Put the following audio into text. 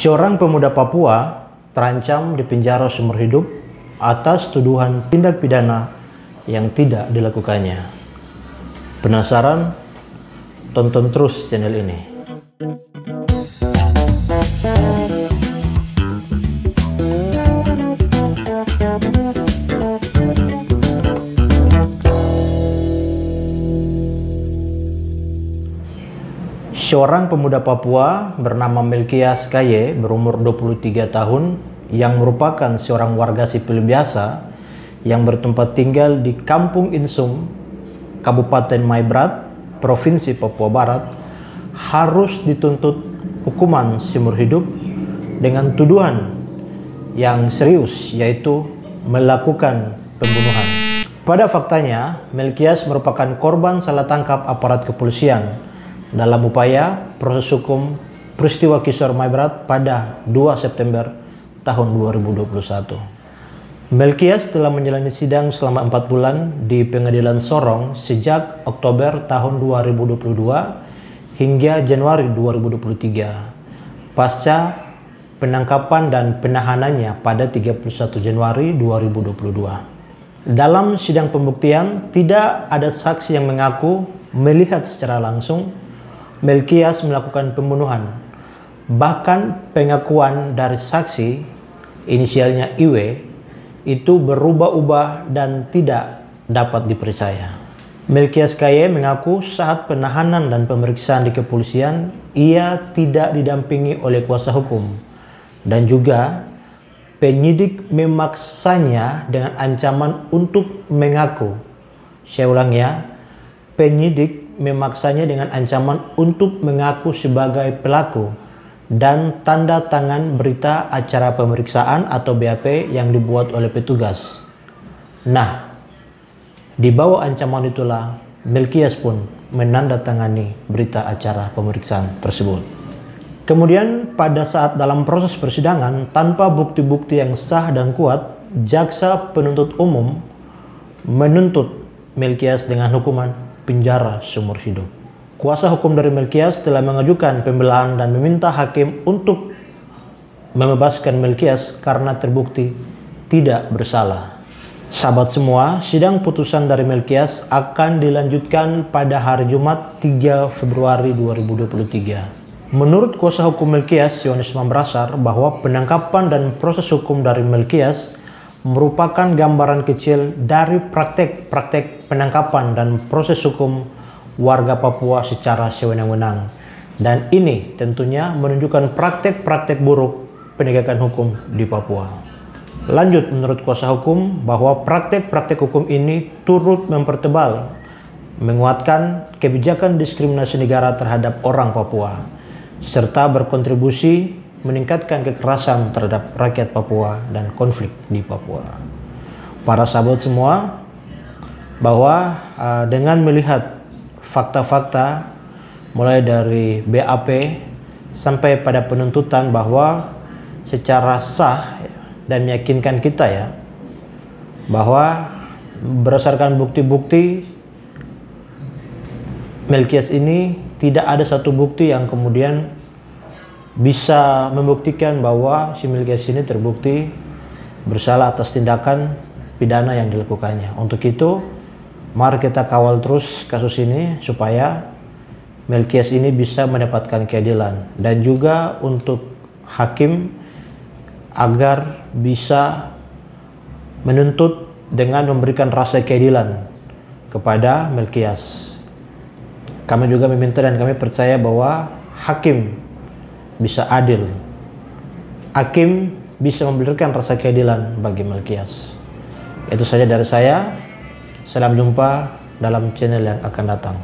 Seorang pemuda Papua terancam dipenjara seumur hidup atas tuduhan tindak pidana yang tidak dilakukannya. Penasaran? Tonton terus channel ini. Seorang pemuda Papua bernama Melkias Kaye berumur 23 tahun yang merupakan seorang warga sipil biasa yang bertempat tinggal di Kampung Insum, Kabupaten Maibrat, Provinsi Papua Barat, harus dituntut hukuman seumur hidup dengan tuduhan yang serius, yaitu melakukan pembunuhan. Pada faktanya, Melkias merupakan korban salah tangkap aparat kepolisian dalam upaya proses hukum peristiwa Kisor Maibrat pada 2 September tahun 2021. Melkias telah menjalani sidang selama 4 bulan di Pengadilan Sorong sejak Oktober tahun 2022 hingga Januari 2023 pasca penangkapan dan penahanannya pada 31 Januari 2022. Dalam sidang pembuktian, tidak ada saksi yang mengaku melihat secara langsung Melkias melakukan pembunuhan. Bahkan pengakuan dari saksi, inisialnya IW, itu berubah-ubah dan tidak dapat dipercaya. Melkias Kaye mengaku saat penahanan dan pemeriksaan di kepolisian, ia tidak didampingi oleh kuasa hukum. Dan juga penyidik memaksanya dengan ancaman untuk mengaku. Saya ulang ya, penyidik memaksanya dengan ancaman untuk mengaku sebagai pelaku dan tanda tangan berita acara pemeriksaan atau BAP yang dibuat oleh petugas. Nah, di bawah ancaman itulah Melkias pun menandatangani berita acara pemeriksaan tersebut. Kemudian pada saat dalam proses persidangan, tanpa bukti-bukti yang sah dan kuat, jaksa penuntut umum menuntut Melkias dengan hukuman penjara seumur hidup. Kuasa hukum dari Melkias telah mengajukan pembelaan dan meminta hakim untuk membebaskan Melkias karena terbukti tidak bersalah. Sahabat semua, sidang putusan dari Melkias akan dilanjutkan pada hari Jumat 3 Februari 2023. Menurut kuasa hukum Melkias, Yohanes Mambrasar, bahwa penangkapan dan proses hukum dari Melkias merupakan gambaran kecil dari praktek-praktek penangkapan dan proses hukum warga Papua secara sewenang-wenang. Dan ini tentunya menunjukkan praktek-praktek buruk penegakan hukum di Papua. Lanjut, menurut kuasa hukum, bahwa praktek-praktek hukum ini turut mempertebal, menguatkan kebijakan diskriminasi negara terhadap orang Papua, serta berkontribusi meningkatkan kekerasan terhadap rakyat Papua dan konflik di Papua. Para sahabat semua, bahwa dengan melihat fakta-fakta mulai dari BAP sampai pada penuntutan, bahwa secara sah dan meyakinkan kita ya, bahwa berdasarkan bukti-bukti Melkias ini tidak ada satu bukti yang kemudian bisa membuktikan bahwa si Melkias ini terbukti bersalah atas tindakan pidana yang dilakukannya. Untuk itu, mari kita kawal terus kasus ini supaya Melkias ini bisa mendapatkan keadilan, dan juga untuk hakim agar bisa menuntut dengan memberikan rasa keadilan kepada Melkias. Kami juga meminta dan kami percaya bahwa hakim bisa adil. Hakim bisa memberikan rasa keadilan bagi Melkias. Itu saja dari saya. Salam jumpa dalam channel yang akan datang.